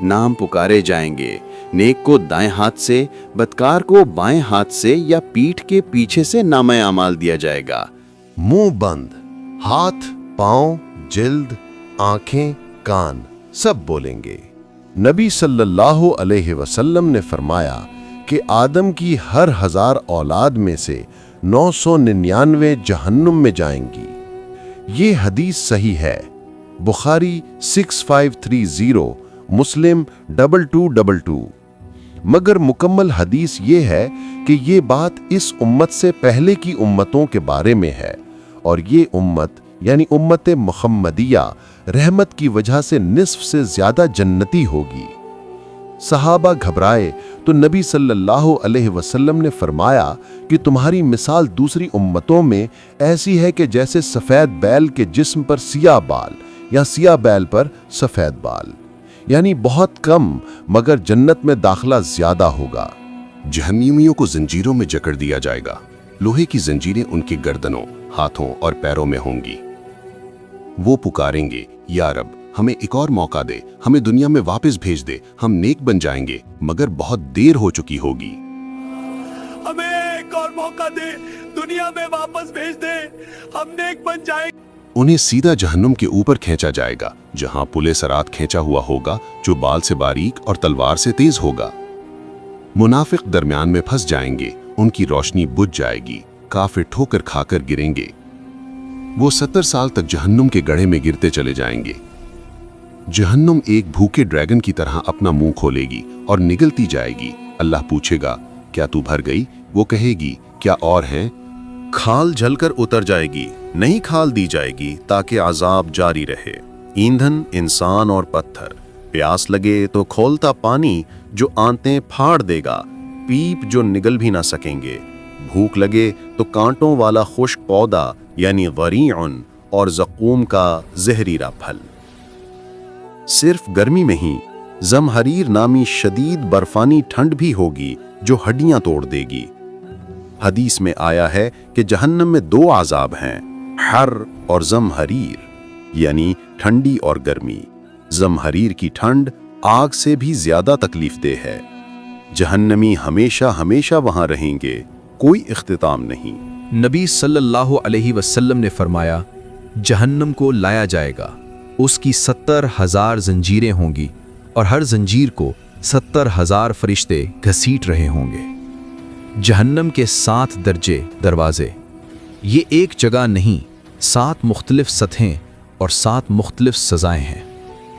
नाम पुकारे जाएंगे। नेक को दाएं हाथ से, बदकार को बाएं हाथ से या पीठ के पीछे से नामे अमाल दिया जाएगा। मुंह बंद, हाथ, पांव, जिल्द, आंखें, कान सब बोलेंगे। नबी सल्लल्लाहु अलैहि वसल्लम ने फरमाया कि आदम की हर 1000 औलाद में से 999 जहन्नुम में जाएंगी। ये हदीस सही है। बुखारी 6530, मुस्लिम 2222। मगर मुकम्मल हदीस ये है कि ये बात इस उम्मत से पहले की उम्मतों के बारे में है, और ये उम्मत यानी उम्मत मुहम्मदिया रहमत की वजह से निस्फ से ज्यादा जन्नती होगी। सहाबा घबराए तो नबी सल्लल्लाहु अलैहि वसल्लम ने फरमाया कि तुम्हारी मिसाल दूसरी उम्मतों में ऐसी है कि जैसे सफेद बैल के जिस्म पर सियाह बाल या सियाह बैल पर सफेद बाल, यानी बहुत कम, मगर जन्नत में दाखला ज्यादा होगा। जहन्नमियों को जंजीरों में जकड़ दिया जाएगा। लोहे की जंजीरें उनकी गर्दनों, हाथों और पैरों में होंगी। वो पुकारेंगे, या रब, हमें एक और मौका दे, हमें दुनिया में वापस भेज दे, हम नेक बन जाएंगे, मगर बहुत देर हो चुकी होगी। हमें एक और मौका दे, दुनिया में वापस भेज दे, हम नेक बन जाएंगे। उन्हें सीधा जहन्नुम के ऊपर खींचा जाएगा, जहां पुले सरात खींचा हुआ होगा, जो बाल से बारीक और तलवार से तेज होगा। मुनाफिक दरमियान में फंस जाएंगे, उनकी रोशनी बुझ जाएगी, काफिर ठोकर खाकर गिरेंगे। वो 70 साल तक जहन्नुम के गड्ढे में गिरते चले जाएंगे। जहन्नुम एक भूखे ड्रैगन की तरह अपना मुंह खोलेगी और निगलती जाएगी। अल्लाह पूछेगा, क्या तू भर गई? वो कहेगी, क्या और है? खाल जलकर उतर जाएगी, नई खाल दी जाएगी ताकि अजाब जारी रहे। ईंधन इंसान और पत्थर। प्यास लगे तो खोलता पानी जो आंतें फाड़ देगा, पीप जो निगल भी ना सकेंगे। भूख लगे तो कांटों वाला खुश्क पौधा यानी गरीउन और ज़क़ूम का जहरीला फल। सिर्फ गर्मी में ही ज़महरीर नामी शदीद बर्फानी ठंड भी होगी जो हड्डियां तोड़ देगी। हदीस में आया है कि जहन्नम में 2 आज़ाब हैं, हर और ज़महरीर, यानी ठंडी और गर्मी। ज़महरीर की ठंड आग से भी ज्यादा तकलीफदेह है। जहन्नमी हमेशा हमेशा वहां रहेंगे, कोई इख्तिताम नहीं। नबी सल्लल्लाहु अलैहि वसल्लम ने फरमाया, जहन्नम को लाया जाएगा, उसकी 70,000 जंजीरें होंगी और हर जंजीर को 70,000 फरिश्ते घसीट रहे होंगे। जहन्नम के 7 दरवाजे, ये एक जगह नहीं, 7 मुख्तलिफ सतहें और 7 मुख्तलिफ सजाएं हैं।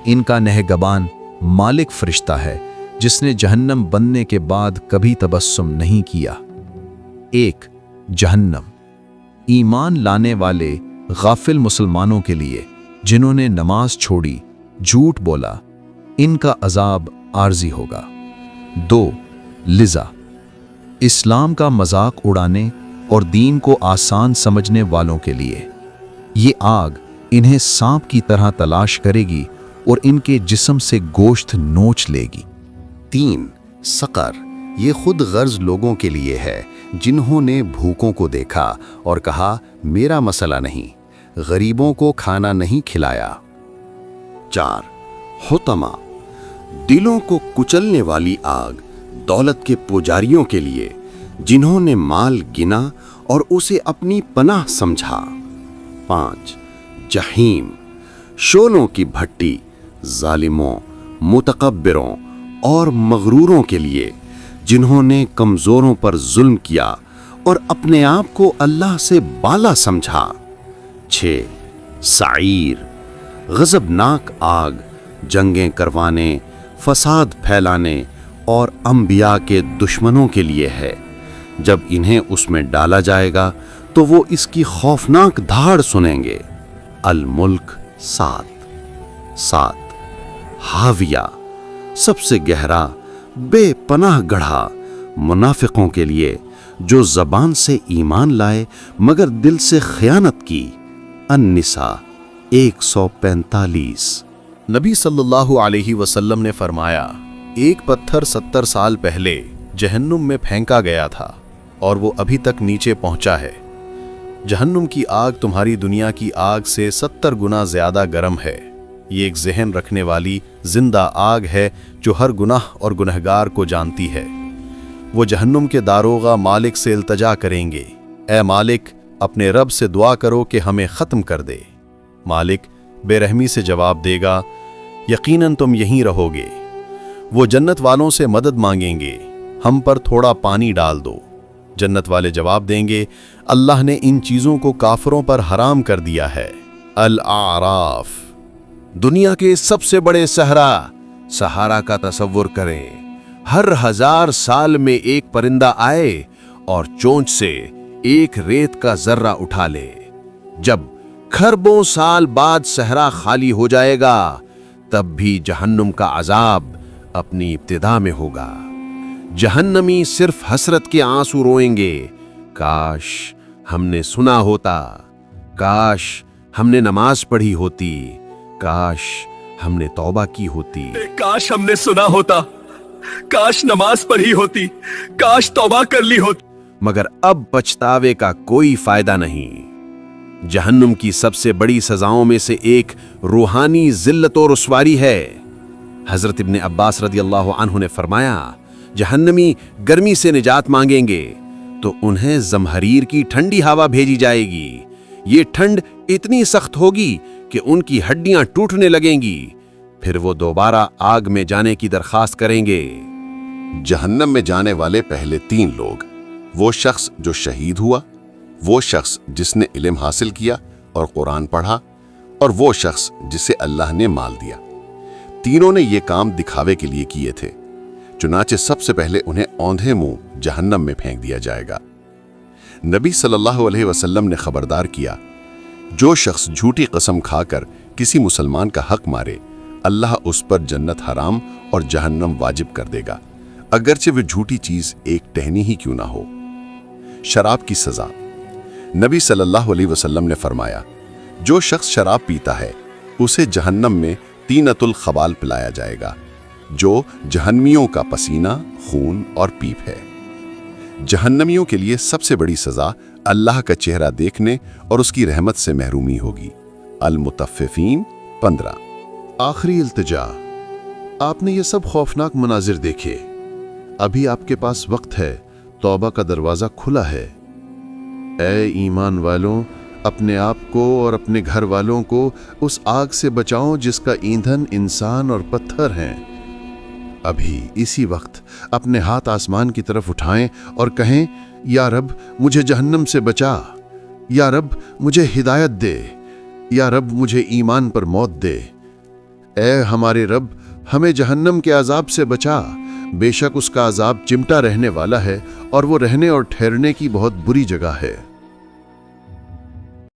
इनका नहगबान मालिक फरिश्ता है जिसने जहन्नम बनने के बाद कभी तबस्सुम नहीं किया। 1. जहन्नम, ईमान लाने वाले गाफिल मुसलमानों के लिए जिन्होंने नमाज छोड़ी, झूठ बोला, इनका अजाब आर्जी होगा। 2. लिज़ा, इस्लाम का मजाक उड़ाने और दीन को आसान समझने वालों के लिए। ये आग इन्हें सांप की तरह तलाश करेगी और इनके जिस्म से गोश्त नोच लेगी। 3. सकर, ये खुद गर्ज लोगों के लिए है जिन्होंने भूखों को देखा और कहा मेरा मसला नहीं, गरीबों को खाना नहीं खिलाया। 4. हुतमा, दिलों को कुचलने वाली आग दौलत के पुजारियों के लिए जिन्होंने माल गिना और उसे अपनी पनाह समझा। 5. जहीम, शोलों की भट्टी जालिमों, मुतकब्बिरों और मगरूरों के लिए जिन्होंने कमजोरों पर जुल्म किया और अपने आप को अल्लाह से बाला समझा। 6. साईर, गजबनाक आग जंगें करवाने, फसाद फैलाने और अंबिया के दुश्मनों के लिए है। जब इन्हें उसमें डाला जाएगा तो वो इसकी खौफनाक धाड़ सुनेंगे। अल मुल्क 7. हाविया, सबसे गहरा बेपनाह गढ़ा मुनाफिकों के लिए जो जबान से ईमान लाए मगर दिल से खयानत की। अन्निसा 145। नबी सल्लल्लाहु अलैहि वसल्लम ने फरमाया, एक पत्थर 70 साल पहले जहन्नुम में फेंका गया था और वो अभी तक नीचे पहुंचा है। जहन्नुम की आग तुम्हारी दुनिया की आग से 70 गुना ज्यादा गर्म है। یہ ایک ذہن رکھنے والی زندہ آگ ہے جو ہر گناہ اور گنہگار کو جانتی ہے۔ وہ جہنم کے داروغہ مالک سے التجا کریں گے، اے مالک اپنے رب سے دعا کرو کہ ہمیں ختم کر دے۔ مالک بے رحمی سے جواب دے گا، یقیناً تم یہیں رہو گے۔ وہ جنت والوں سے مدد مانگیں گے، ہم پر تھوڑا پانی ڈال دو۔ جنت والے جواب دیں گے، اللہ نے ان چیزوں کو کافروں پر حرام کر دیا ہے۔ الاعراف۔ دنیا کے سب سے بڑے صحرا سہارا کا تصور کریں۔ ہر 1000 سال میں ایک پرندہ آئے اور چونچ سے ایک ریت کا ذرہ اٹھا لے۔ جب کھربوں سال بعد صحرا خالی ہو جائے گا تب بھی جہنم کا عذاب اپنی ابتدا میں ہوگا۔ جہنمی صرف حسرت کے آنسو روئیں گے، کاش ہم نے سنا ہوتا، کاش ہم نے نماز پڑھی ہوتی، کاش ہم نے توبہ کی ہوتی۔ کاش ہم نے سنا ہوتا، کاش نماز پڑھی ہوتی، کاش توبہ کر لی ہوتی۔ مگر اب پچھتاوے کا کوئی فائدہ نہیں۔ جہنم کی سب سے بڑی سزاؤں میں سے ایک روحانی ذلت و رسواری ہے۔ حضرت ابن عباس رضی اللہ عنہ نے فرمایا، جہنمی گرمی سے نجات مانگیں گے تو انہیں زمہریر کی ٹھنڈی ہوا بھیجی جائے گی۔ یہ ٹھنڈ اتنی سخت ہوگی کہ ان کی ہڈیاں ٹوٹنے لگیں گی، پھر وہ دوبارہ آگ میں جانے کی درخواست کریں گے۔ جہنم میں جانے والے پہلے 3 لوگ، وہ شخص جو شہید ہوا، وہ شخص جس نے علم حاصل کیا اور قرآن پڑھا، اور وہ شخص جسے اللہ نے مال دیا۔ تینوں نے یہ کام دکھاوے کے لیے کیے تھے، چنانچہ سب سے پہلے انہیں اوندھے منہ جہنم میں پھینک دیا جائے گا۔ نبی صلی اللہ علیہ وسلم نے خبردار کیا، جو شخص جھوٹی قسم کھا کر کسی مسلمان کا حق مارے، اللہ اس پر جنت حرام اور جہنم واجب کر دے گا، اگرچہ وہ جھوٹی چیز ایک ٹہنی ہی کیوں نہ ہو۔ شراب کی سزا۔ نبی صلی اللہ علیہ وسلم نے فرمایا، جو شخص شراب پیتا ہے اسے جہنم میں طینۃ الخبال پلایا جائے گا، جو جہنمیوں کا پسینہ، خون اور پیپ ہے۔ جہنمیوں کے لیے سب سے بڑی سزا اللہ کا چہرہ دیکھنے اور اس کی رحمت سے محرومی ہوگی۔ المطففین 15۔ آخری التجا۔ آپ نے یہ سب خوفناک مناظر دیکھے، ابھی آپ کے پاس وقت ہے، توبہ کا دروازہ کھلا ہے۔ اے ایمان والوں، اپنے آپ کو اور اپنے گھر والوں کو اس آگ سے بچاؤ جس کا ایندھن انسان اور پتھر ہیں۔ ابھی اسی وقت اپنے ہاتھ آسمان کی طرف اٹھائیں اور کہیں، یا رب مجھے جہنم سے بچا، یا رب مجھے ہدایت دے، یا رب مجھے ایمان پر موت دے۔ اے ہمارے رب، ہمیں جہنم کے عذاب سے بچا، بے شک اس کا عذاب چمٹا رہنے والا ہے اور وہ رہنے اور ٹھہرنے کی بہت بری جگہ ہے۔